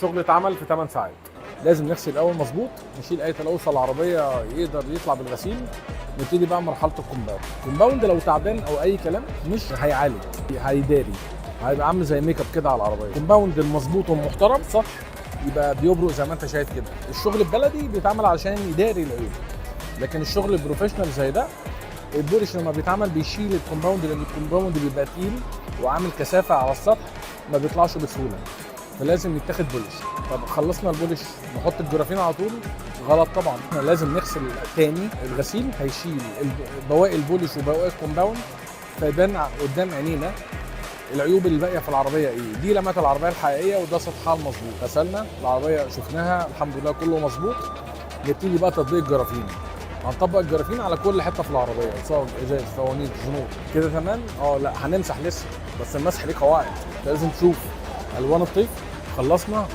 شغل اتعمل في 8 ساعات. لازم نغسل الاول مظبوط، نشيل اي تلوث العربيه يقدر يطلع بالغسيل. نبتدي بقى مرحله الكومباوند لو تعبان او اي كلام مش هيعالج، هيداري، هيبقى عامل زي ميك اب كده على العربيه. الكومباوند المظبوط والمحترم صح يبقى بيبرق زي ما انت شايف كده. الشغل البلدي بيتعمل عشان يداري العيوب، لكن الشغل البروفيشنال زي ده البولش لما بيتعمل بيشيل الكومباوند، لان الكومباوند بيبقى تقيل وعامل كثافه على السطح ما بيطلعش بسهوله، فلازم يتاخد بولش. طب خلصنا البولش نحط الجرافين على طول؟ غلط طبعا، احنا لازم نغسل تاني. الغسيل هيشيل بواقي البولش وبواقي الكومباوند، فيبان قدام عينينا العيوب اللي باقيه في العربيه ايه. دي لمات العربيه الحقيقيه وده سطحها المظبوط. غسلنا العربيه شفناها الحمد لله كله مظبوط، نبتدي بقى تطبيق الجرافين. هنطبق الجرافين على كل حته في العربيه، صاج، ازاز، فوانيس، جنوط كده تمام. لا هنمسح لسه، بس المسح ليه قواعد. لازم تشوف الوان الطيف. خلصنا لا